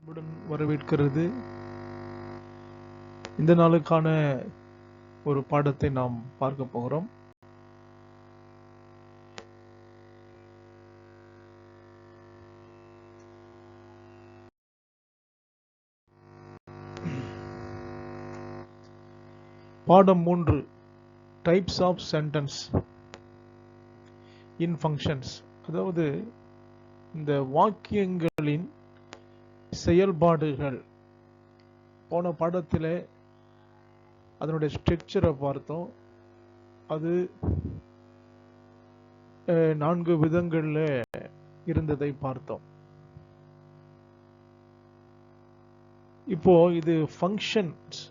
அன்புடன் வரவேற்கிறது. இந்த நாளுக்கான ஒரு பாடத்தை நாம் பார்க்க போகிறோம். பாடம் 3, types of sentence in functions. அதாவது இந்த வாக்கியங்களின் செயல்பாடுகள். போன பாடத்தில் அதனுடைய ஸ்ட்ரக்சரை பார்த்தோம். அது 4 விதங்களில் இருந்ததை பார்த்தோம். இப்போ இது ஃபங்க்ஷன்ஸ்,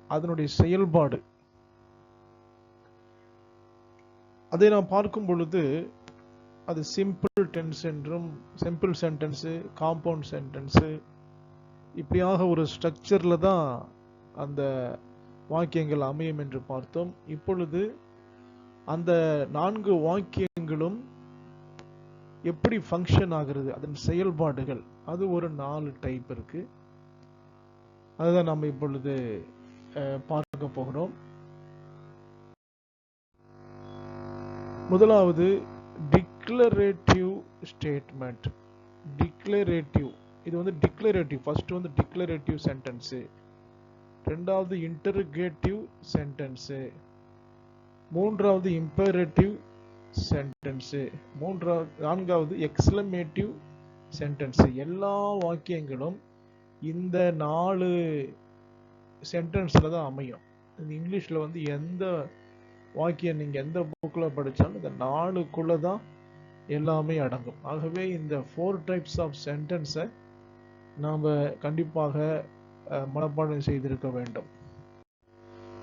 அதனுடைய செயல்பாடு. அதை நாம் பார்க்கும் பொழுது அது சிம்பிள் டென்ஸ் என்றும், சிம்பிள் சென்டென்ஸு, காம்பவுண்ட் சென்டென்ஸு, இப்படியாக ஒரு ஸ்ட்ரக்சரில் தான் அந்த வாக்கியங்கள் அமையும் என்று பார்த்தோம். இப்பொழுது அந்த 4 வாக்கியங்களும் எப்படி ஃபங்க்ஷன் ஆகிறது, அதன் செயல்பாடுகள், அது ஒரு 4 டைப் இருக்கு. அதுதான் நம்ம இப்பொழுது பார்க்க போகிறோம். முதலாவது டிக்ளரேட்டிவ் ஸ்டேட்மெண்ட். டிக்ளரேட்டிவ், இது வந்து டிக்ளரேட்டிவ். ஃபர்ஸ்ட் வந்து டிக்ளரேட்டிவ் சென்டென்ஸ், ரெண்டாவது இன்டர்கேட்டிவ் சென்டென்ஸ், மூன்றாவது இம்பேரேட்டிவ் சென்டென்ஸ், நான்காவது எக்ஸ்க்ளமேட்டிவ் சென்டென்ஸ். எல்லா வாக்கியங்களும் இந்த 4 சென்டென்ஸ்ல தான் அமையும். இங்கிலீஷ்ல வந்து எந்த வாக்கியம் நீங்க எந்த புக்ல படிச்சாலும் இந்த 4க்குள்ள தான் எல்லாமே அடங்கும். ஆகவே இந்த 4 டைப்ஸ் ஆஃப் சென்டென்ஸை நாம் கண்டிப்பாக மனப்பாடம் செய்திருக்க வேண்டும்.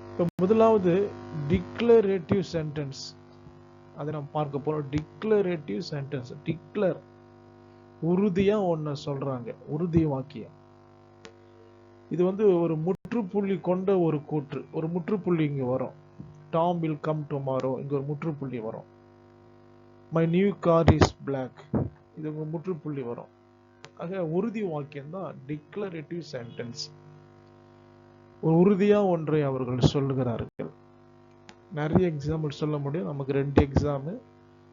இப்போ முதலாவது டிக்ளரேட்டிவ் சென்டென்ஸ், அதை நாம் பார்க்க போறோம். டிக்ளரேட்டிவ் சென்டென்ஸ், டிக்ளர், உறுதியா ஒன்ன சொல்றாங்க, உறுதி வாக்கியம். இது வந்து ஒரு முற்றுப்புள்ளி கொண்ட ஒரு கூற்று. ஒரு முற்றுப்புள்ளி இங்க வரும். டாம் வில் கம் டுமாரோ, இங்க ஒரு முற்றுப்புள்ளி வரும். My new car is black, இது ஒரு முற்றுப்புள்ளி வரும். ஆக உறுதி வாக்கியம் தான் டிக்ளரேட்டிவ் சென்டென்ஸ். ஒரு உறுதியா ஒன்றை அவர்கள் சொல்லுகிறார்கள். நிறைய எக்ஸாம்பிள் சொல்ல முடியும். நமக்கு 2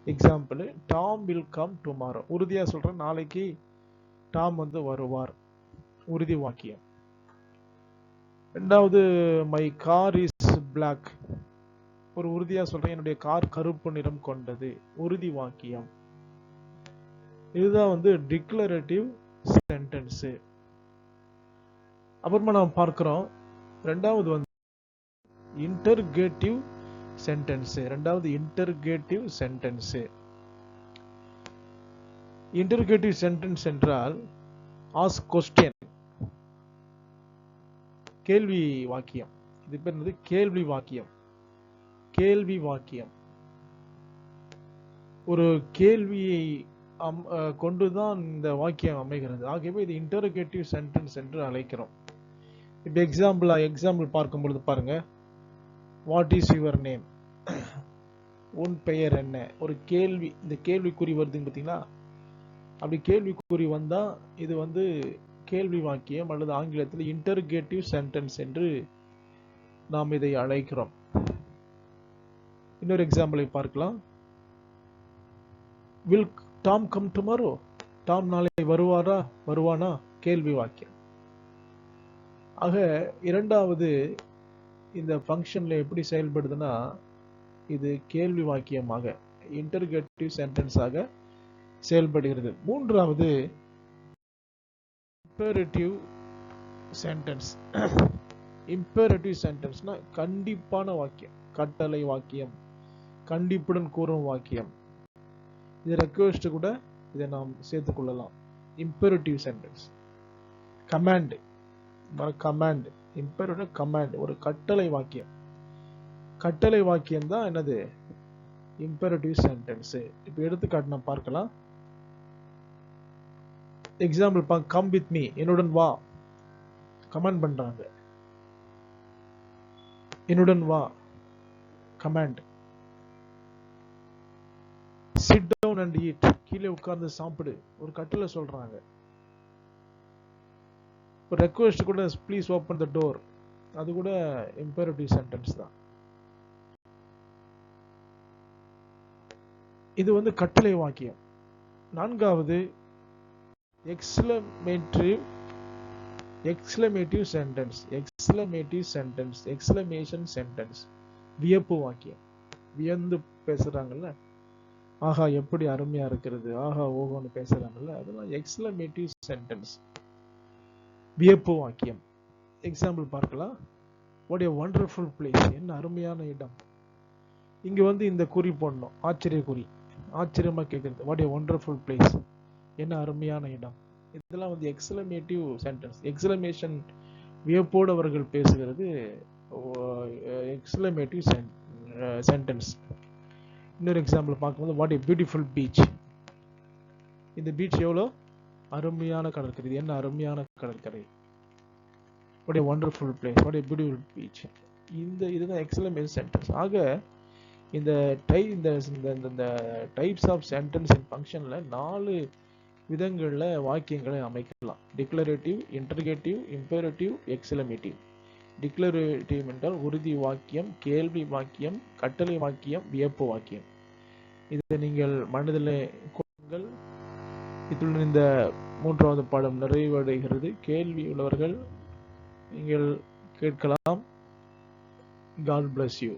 example. Tom will come tomorrow, உறுதியா சொல்றேன், நாளைக்கு டாம் வந்து வருவார், உறுதி வாக்கியம். ரெண்டாவது மை கார் இஸ் பிளாக், ஒரு உறுதியா சொல்றேன், என்னுடைய கார் கருப்பு நிறம் கொண்டது, உறுதி வாக்கியம். இதுதான் வந்து டிக்ளரேட்டிவ் சென்டென்ஸ். அப்புறமா நாம் பார்க்கிறோம் ரெண்டாவது வந்து இன்டர்கேட்டிவ் சென்டென்ஸ். ரெண்டாவது இன்டர்கேட்டிவ் சென்டென்ஸ். இன்டர்கேட்டிவ் சென்டென்ஸ் என்றால் ஆஸ்க் கொஸ்டின், கேள்வி வாக்கியம். இது பேர் என்னது? கேள்வி வாக்கியம். கேள்வி வாக்கியம் ஒரு கேள்வியை கொண்டுதான் இந்த வாக்கியம் அமைகிறது. ஆகவே இது இன்டர்கேட்டிவ் சென்டென்ஸ் என்று அழைக்கிறோம். இப்போ எக்ஸாம்பிள் பார்க்கும் பொழுது பாருங்க, வாட் இஸ் யுவர் நேம், உன் பெயர் என்ன? ஒரு கேள்வி, இந்த கேள்விக்குறி வருதுங்க பார்த்தீங்களா? அப்படி கேள்விக்குறி வந்தா இது வந்து கேள்வி வாக்கியம், அல்லது ஆங்கிலத்தில் இன்டர்கேட்டிவ் சென்டென்ஸ் என்று நாம் இதை அழைக்கிறோம். இன்னொரு எக்ஸாம்பிளை பார்க்கலாம். Will Tom come tomorrow, Tom நாளை வருவானா? கேள்வி வாக்கியம். ஆக இரண்டாவது இந்த ஃபங்க்ஷன்ல எப்படி செயல்படுதுன்னா, இது கேள்வி வாக்கியமாக, இன்டர்கேட்டிவ் சென்டென்ஸாக செயல்படுகிறது. மூன்றாவது இம்பேரேட்டிவ் சென்டென்ஸ். இம்பேரேட்டிவ் சென்டென்ஸ்னா கண்டிப்பான வாக்கியம், கட்டளை வாக்கியம், கண்டிப்புடன் கூறும் வாக்கியம். இது ரெக்வெஸ்ட் கூட இதை நாம் சேர்த்துக் கொள்ளலாம். Imperative sentence. Command, command, imperative command, ஒரு கட்டளை வாக்கியம். கட்டளை வாக்கியம் தான் என்னது? Imperative sentence. இப்போ எடுத்துக்காட்டு நாம் பார்க்கலாம். எக்ஸாம்பிள், கம் வித் மீ, என்னுடன் வா, கமாண்ட் பண்றாங்க. என்னுடன் வா, command. Sit down and eat, கீழே உட்கார்ந்து சாப்பிடு, ஒரு கட்டளை சொல்றாங்க. இப்போ ரெக்வெஸ்ட் கூட ப்ளீஸ் ஓப்பன் த டோர், அது கூட இம்பேரேட்டிவ் சென்டென்ஸ் தான். இது வந்து கட்டளை வாக்கியம். நான்காவது எக்ஸ்க்ளமேட்டிவ் சென்டென்ஸ், எக்ஸ்க்ளமேஷன் சென்டென்ஸ், வியப்பு வாக்கியம். வியந்து பேசுறாங்கல்ல, ஆஹா எப்படி அருமையா இருக்கிறது, ஆஹா ஓஹோன்னு பேசுறாங்கல்ல, அதெல்லாம் எக்ஸ்க்ளமேட்டிவ் சென்டென்ஸ், வியப்பு வாக்கியம். எக்ஸாம்பிள் பார்க்கலாம். வாட் எ வண்டர்ஃபுல் பிளேஸ், என்ன அருமையான இடம். இங்க வந்து இந்த குறி போடணும், ஆச்சரிய குறி, ஆச்சரியமா கேட்கறது. வாட் எ வண்டர்ஃபுல் பிளேஸ், என்ன அருமையான இடம். இதெல்லாம் வந்து எக்ஸ்க்ளமேட்டிவ் சென்டென்ஸ். எக்ஸ்க்ளமேஷன், வியப்போடு அவர்கள் பேசுகிறது எக்ஸ்க்ளமேட்டிவ் சென்டென்ஸ். இன்னொரு எக்ஸாம்பிள் பார்க்கும்போது வாட் எ பியூட்டிஃபுல் பீச், இந்த பீச் எவ்வளோ அருமையான கடற்கரை, இது என்ன அருமையான கடற்கரை. What a wonderful place, what a beautiful beach. இதுதான் எக்ஸ்க்ளமேஷன் சென்டென்ஸ். ஆக இந்த டைப்ஸ் ஆஃப் சென்டென்ஸ் இன் ஃபங்க்ஷன்ல 4 விதங்களில் வாக்கியங்களை அமைக்கலாம். Declarative, interrogative, imperative, exclamative. Declarative என்றால் உறுதி வாக்கியம், கேள்வி வாக்கியம், கட்டளை வாக்கியம், வியப்பு வாக்கியம். இதை நீங்கள் மனதில் கொள்ளுங்கள். இத்துடன் இந்த 3வது பாடம் நிறைவடைகிறது. கேள்வி உள்ளவர்கள் நீங்கள் கேட்கலாம். God bless you.